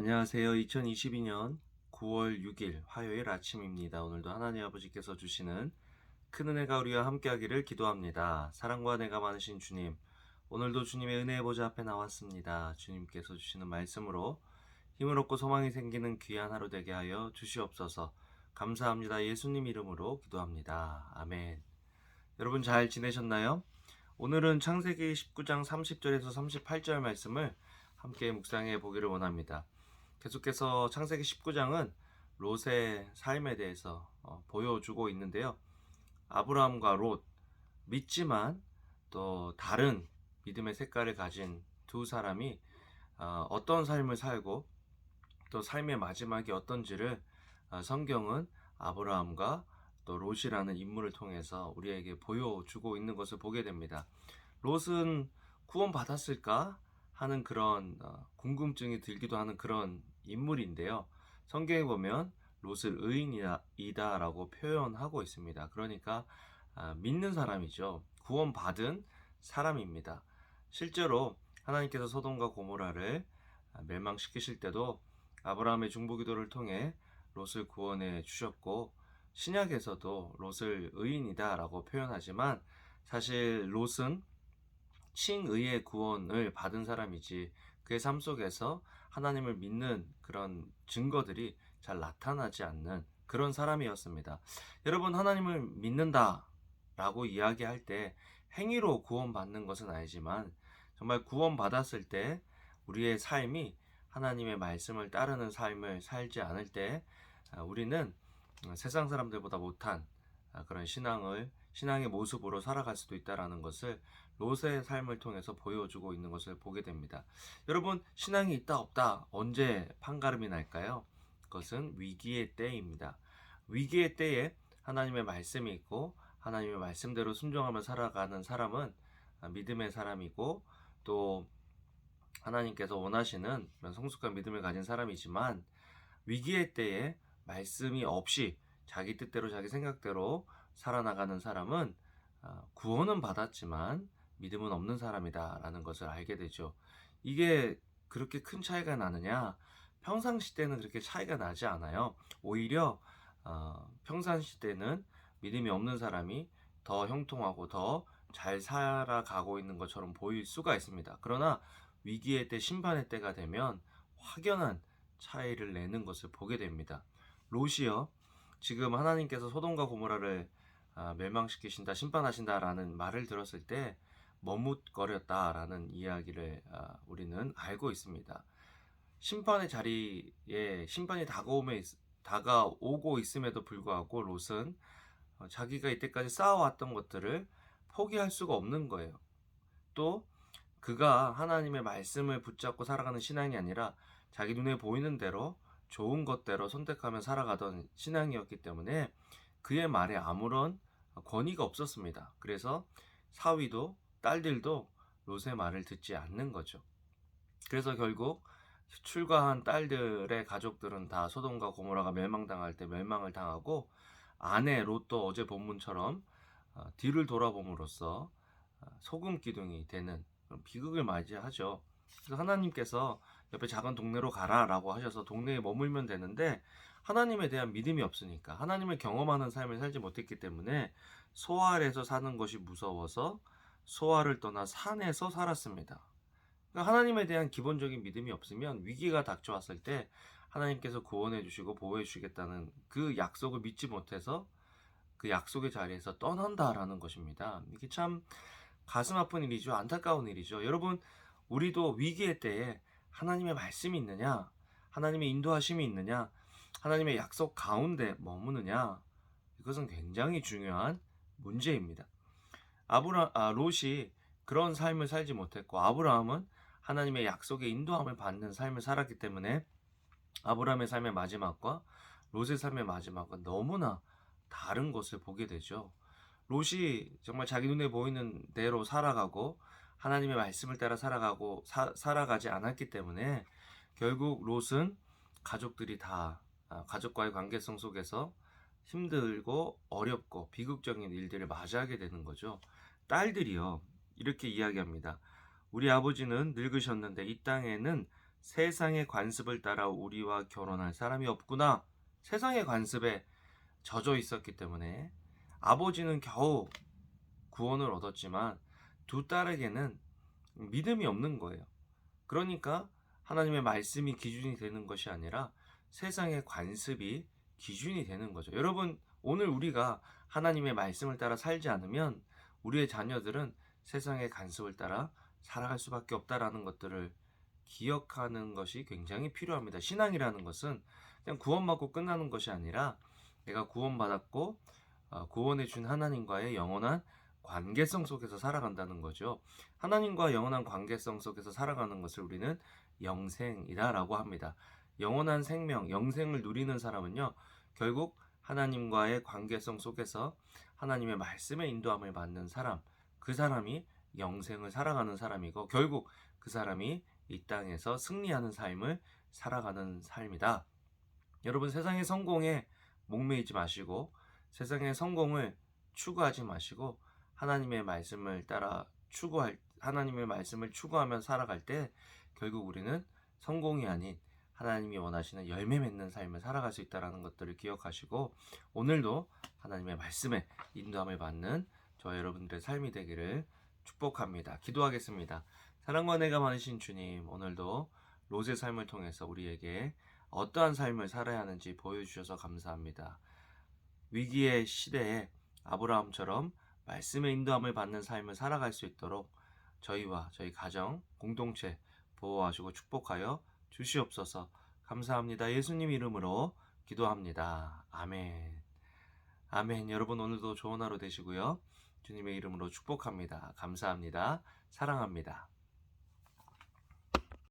안녕하세요. 2022년 9월 6일 화요일 아침입니다. 오늘도 하나님 아버지께서 주시는 큰 은혜가 우리와 함께하기를 기도합니다. 사랑과 은혜가 많으신 주님, 오늘도 주님의 은혜의 보좌 앞에 나왔습니다. 주님께서 주시는 말씀으로 힘을 얻고 소망이 생기는 귀한 하루 되게 하여 주시옵소서. 감사합니다. 예수님 이름으로 기도합니다. 아멘. 여러분 잘 지내셨나요? 오늘은 창세기 19장 30절에서 38절 말씀을 함께 묵상해 보기를 원합니다. 계속해서 창세기 19장은 롯의 삶에 대해서 보여주고 있는데요. 아브라함과 롯, 믿지만 또 다른 믿음의 색깔을 가진 두 사람이 어떤 삶을 살고 또 삶의 마지막이 어떤지를 성경은 아브라함과 또 롯이라는 인물을 통해서 우리에게 보여주고 있는 것을 보게 됩니다. 롯은 구원받았을까 하는 그런 궁금증이 들기도 하는 그런 인물인데요. 성경에 보면 롯을 의인이다라고 표현하고 있습니다. 그러니까 믿는 사람이죠. 구원받은 사람입니다. 실제로 하나님께서 소돔과 고모라를 멸망시키실 때도 아브라함의 중보기도를 통해 롯을 구원해 주셨고, 신약에서도 롯을 의인이다라고 표현하지만 사실 롯은 칭의의 구원을 받은 사람이지 그의 삶 속에서 하나님을 믿는 그런 증거들이 잘 나타나지 않는 그런 사람이었습니다. 여러분, 하나님을 믿는다라고 이야기할 때 행위로 구원받는 것은 아니지만 정말 구원받았을 때 우리의 삶이 하나님의 말씀을 따르는 삶을 살지 않을 때 우리는 세상 사람들보다 못한 그런 신앙의 모습으로 살아갈 수도 있다라는 것을 롯의 삶을 통해서 보여주고 있는 것을 보게 됩니다. 여러분, 신앙이 있다 없다 언제 판가름이 날까요? 그것은 위기의 때입니다. 위기의 때에 하나님의 말씀이 있고 하나님의 말씀대로 순종하며 살아가는 사람은 믿음의 사람이고, 또 하나님께서 원하시는 그런 성숙한 믿음을 가진 사람이지만, 위기의 때에 말씀이 없이 자기 뜻대로 자기 생각대로 살아나가는 사람은 구원은 받았지만 믿음은 없는 사람이다라는 것을 알게 되죠. 이게 그렇게 큰 차이가 나느냐? 평상시 때는 그렇게 차이가 나지 않아요. 오히려 평상시 때는 믿음이 없는 사람이 더 형통하고 더 잘 살아가고 있는 것처럼 보일 수가 있습니다. 그러나 위기의 때, 심판의 때가 되면 확연한 차이를 내는 것을 보게 됩니다. 롯이요, 지금 하나님께서 소돔과 고모라를 멸망시키신다, 심판하신다라는 말을 들었을 때 머뭇거렸다라는 이야기를 우리는 알고 있습니다. 심판의 자리에 심판이 다가오고 있음에도 불구하고 롯은 자기가 이때까지 쌓아왔던 것들을 포기할 수가 없는 거예요. 또 그가 하나님의 말씀을 붙잡고 살아가는 신앙이 아니라 자기 눈에 보이는 대로 좋은 것대로 선택하며 살아가던 신앙이었기 때문에 그의 말에 아무런 권위가 없었습니다. 그래서 사위도 딸들도 롯의 말을 듣지 않는 거죠. 그래서 결국 출가한 딸들의 가족들은 다 소돔과 고모라가 멸망당할 때 멸망을 당하고, 아내 롯도 어제 본문처럼 뒤를 돌아봄으로써 소금 기둥이 되는 그런 비극을 맞이하죠. 그래서 하나님께서 옆에 작은 동네로 가라라고 하셔서 동네에 머물면 되는데, 하나님에 대한 믿음이 없으니까, 하나님을 경험하는 삶을 살지 못했기 때문에 소알에서 사는 것이 무서워서 소알을 떠나 산에서 살았습니다. 그러니까 하나님에 대한 기본적인 믿음이 없으면 위기가 닥쳐왔을 때 하나님께서 구원해 주시고 보호해 주시겠다는 그 약속을 믿지 못해서 그 약속의 자리에서 떠난다라는 것입니다. 이게 참 가슴 아픈 일이죠. 안타까운 일이죠. 여러분, 우리도 위기의 때에 하나님의 말씀이 있느냐, 하나님의 인도하심이 있느냐, 하나님의 약속 가운데 머무느냐, 이것은 굉장히 중요한 문제입니다. 롯이 그런 삶을 살지 못했고, 아브라함은 하나님의 약속의 인도함을 받는 삶을 살았기 때문에 아브라함의 삶의 마지막과 롯의 삶의 마지막은 너무나 다른 것을 보게 되죠. 롯이 정말 자기 눈에 보이는 대로 살아가고 하나님의 말씀을 따라 살아가지 않았기 때문에 결국 롯은 가족들이 다 가족과의 관계성 속에서 힘들고 어렵고 비극적인 일들을 맞이하게 되는 거죠. 딸들이요, 이렇게 이야기합니다. 우리 아버지는 늙으셨는데 이 땅에는 세상의 관습을 따라 우리와 결혼할 사람이 없구나. 세상의 관습에 젖어 있었기 때문에 아버지는 겨우 구원을 얻었지만 두 딸에게는 믿음이 없는 거예요. 그러니까 하나님의 말씀이 기준이 되는 것이 아니라 세상의 관습이 기준이 되는 거죠. 여러분, 오늘 우리가 하나님의 말씀을 따라 살지 않으면 우리의 자녀들은 세상의 관습을 따라 살아갈 수밖에 없다라는 것들을 기억하는 것이 굉장히 필요합니다. 신앙이라는 것은 그냥 구원받고 끝나는 것이 아니라 내가 구원받았고 구원해 준 하나님과의 영원한 관계성 속에서 살아간다는 거죠. 하나님과 영원한 관계성 속에서 살아가는 것을 우리는 영생이다라고 합니다. 영원한 생명, 영생을 누리는 사람은요, 결국 하나님과의 관계성 속에서 하나님의 말씀의 인도함을 받는 사람, 그 사람이 영생을 살아가는 사람이고, 결국 그 사람이 이 땅에서 승리하는 삶을 살아가는 삶이다. 여러분, 세상의 성공에 목매이지 마시고 세상의 성공을 추구하지 마시고 하나님의 말씀을 따라 하나님의 말씀을 추구하며 살아갈 때 결국 우리는 성공이 아닌 하나님이 원하시는 열매 맺는 삶을 살아갈 수 있다는 것들을 기억하시고 오늘도 하나님의 말씀에 인도함을 받는 저와 여러분들의 삶이 되기를 축복합니다. 기도하겠습니다. 사랑과 은혜가 많으신 주님, 오늘도 롯의 삶을 통해서 우리에게 어떠한 삶을 살아야 하는지 보여주셔서 감사합니다. 위기의 시대에 아브라함처럼 말씀의 인도함을 받는 삶을 살아갈 수 있도록 저희와 저희 가정, 공동체 보호하시고 축복하여 주시옵소서. 감사합니다. 예수님 이름으로 기도합니다. 아멘. 아멘. 여러분 오늘도 좋은 하루 되시고요. 주님의 이름으로 축복합니다. 감사합니다. 사랑합니다.